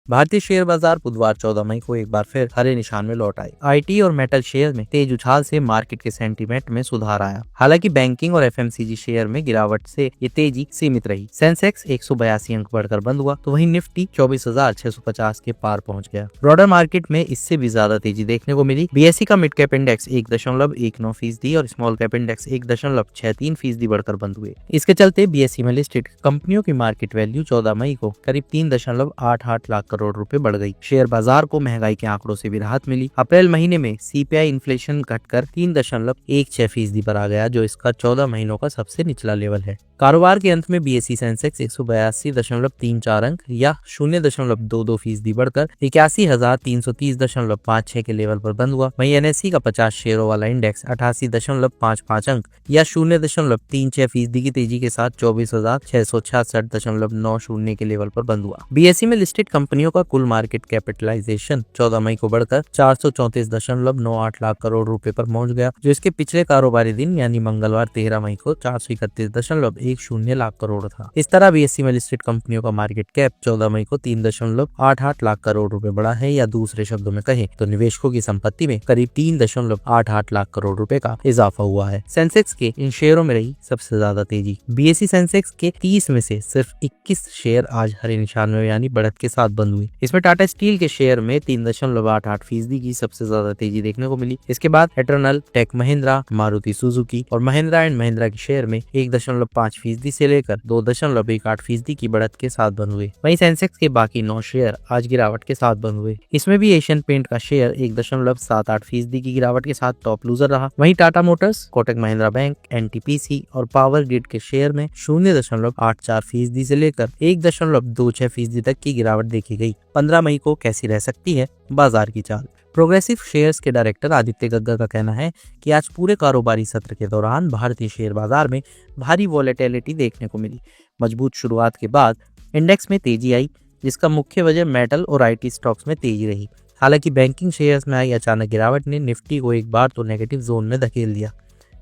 भारतीय शेयर बाजार बुधवार 14 मई को एक बार फिर हरे निशान में लौट आए। आईटी और मेटल शेयर में तेज उछाल से मार्केट के सेंटीमेंट में सुधार आया। हालांकि बैंकिंग और एफएमसीजी शेयर में गिरावट से ये तेजी सीमित रही। सेंसेक्स 182 अंक बढ़कर बंद हुआ, तो वहीं निफ्टी 24,650 के पार पहुंच गया। ब्रॉडर मार्केट में इससे भी ज्यादा तेजी देखने को मिली। बीएसई का मिड कैप इंडेक्स 1.19% और स्मॉल कैप इंडेक्स 1.63% बढ़कर बंद हुए। इसके चलते बीएसई में लिस्टेड कंपनियों की मार्केट वैल्यू 14 मई को करीब 3.88 लाख करोड़ रुपए बढ़ गई। शेयर बाजार को महंगाई के आंकड़ों से भी राहत मिली। अप्रैल महीने में सीपीआई इन्फ्लेशन घटकर 3.16% पर आ गया, जो इसका 14 महीनों का सबसे निचला लेवल है। कारोबार के अंत में बीएसई सेंसेक्स 182.34 अंक या 0.22% बढ़कर 81,330.56 के लेवल पर बंद हुआ। वहीं एनएसई का 50 शेयरों वाला इंडेक्स 88.55 अंक या 0.36% की तेजी के साथ 24,666.90 के लेवल पर बंद हुआ। बीएसई में लिस्टेड कंपनियों का कुल मार्केट कैपिटलाइजेशन 14 मई को बढ़कर 434.98 लाख करोड़ रुपए पर पहुंच गया, जो इसके पिछले कारोबारी दिन यानी मंगलवार 13 मई को 431.10 लाख करोड़ था। इस तरह बीएसई में लिस्टेड कंपनियों का मार्केट कैप 14 मई को 3.88 लाख करोड़ रुपए बढ़ा है, या दूसरे शब्दों में कहें तो निवेशकों की संपत्ति में करीब 3.88 लाख करोड़ रुपए का इजाफा हुआ है। सेंसेक्स के इन शेयरों में रही सबसे ज्यादा तेजी। बीएसई सेंसेक्स के 30 में से सिर्फ 21 शेयर आज हरे निशान में यानी बढ़त के साथ बंद हुई। इसमें टाटा स्टील के शेयर में 3.88% की सबसे ज्यादा तेजी देखने को मिली। इसके बाद Eternal, Tech Mahindra, Maruti Suzuki और महिंद्रा एंड महिंद्रा के शेयर में 1.5% से लेकर 2.18% की बढ़त के साथ बंद हुए। वहीं सेंसेक्स के बाकी 9 शेयर आज गिरावट के साथ बंद हुए। इसमें भी एशियन पेंट का शेयर 1.78% की गिरावट के साथ टॉप लूजर रहा। वहीं Tata Motors, Kotak Mahindra bank, NTPC और पावर ग्रिड के शेयर में 0.84% से लेकर 1.26% तक की गिरावट देखी गई। 15 मई को कैसी रह सकती है बाजार की चाल? प्रोग्रेसिव शेयर्स के डायरेक्टर आदित्य गग्गा का कहना है कि आज पूरे कारोबारी सत्र के दौरान भारतीय शेयर बाजार में भारी वॉलेटिलिटी देखने को मिली। मजबूत शुरुआत के बाद इंडेक्स में तेजी आई, जिसका मुख्य वजह मेटल और आईटी स्टॉक्स में तेजी रही। हालांकि बैंकिंग शेयर्स में आई अचानक गिरावट ने निफ्टी को एक बार तो नेगेटिव जोन में धकेल दिया।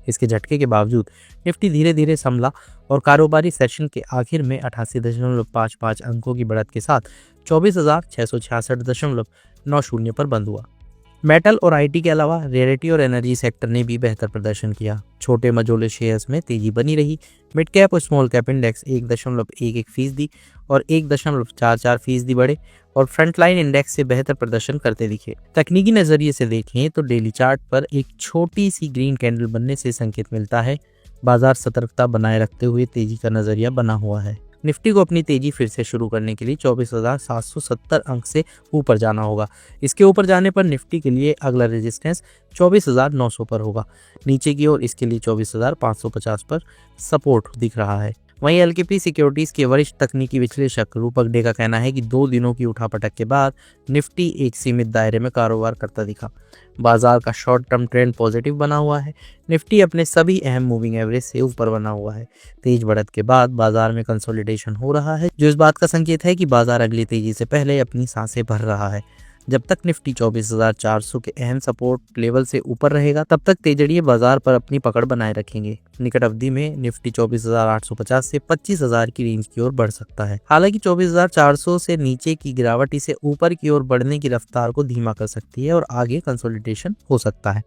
इसके झटके के बावजूद निफ्टी धीरे धीरे संभला और कारोबारी सेशन के आखिर में 88.55 अंकों की बढ़त के साथ 24,666.90 पर बंद हुआ। मेटल और आईटी के अलावा रियलिटी और एनर्जी सेक्टर ने भी बेहतर प्रदर्शन किया। छोटे मझोले शेयर्स में तेजी बनी रही। मिड कैप और स्मॉल कैप इंडेक्स 1.11% और 1.44% बढ़े और फ्रंटलाइन इंडेक्स से बेहतर प्रदर्शन करते दिखे। तकनीकी नजरिए से देखें तो डेली चार्ट पर एक छोटी सी ग्रीन कैंडल बनने से संकेत मिलता है बाजार सतर्कता बनाए रखते हुए तेजी का नजरिया बना हुआ है। निफ्टी को अपनी तेजी फिर से शुरू करने के लिए 24,770 अंक से ऊपर जाना होगा। इसके ऊपर जाने पर निफ्टी के लिए अगला रेजिस्टेंस 24,900 पर होगा। नीचे की ओर इसके लिए 24,550 पर सपोर्ट दिख रहा है। वहीं एलकेपी सिक्योरिटीज के वरिष्ठ तकनीकी विश्लेषक रूपक डे का कहना है कि 2 दिनों की उठापटक के बाद निफ्टी एक सीमित दायरे में कारोबार करता दिखा। बाजार का शॉर्ट टर्म ट्रेंड पॉजिटिव बना हुआ है। निफ्टी अपने सभी अहम मूविंग एवरेज से ऊपर बना हुआ है। तेज बढ़त के बाद बाजार में कंसोलिडेशन हो रहा है, जो इस बात का संकेत है कि बाजार अगली तेजी से पहले अपनी सांसें भर रहा है। जब तक निफ्टी 24,400 के अहम सपोर्ट लेवल से ऊपर रहेगा, तब तक तेजड़िए बाजार पर अपनी पकड़ बनाए रखेंगे। निकट अवधि में निफ्टी 24,850 से 25,000 की रेंज की ओर बढ़ सकता है। हालांकि 24,400 से नीचे की गिरावट इसे ऊपर की ओर बढ़ने की रफ्तार को धीमा कर सकती है और आगे कंसोलिडेशन हो सकता है।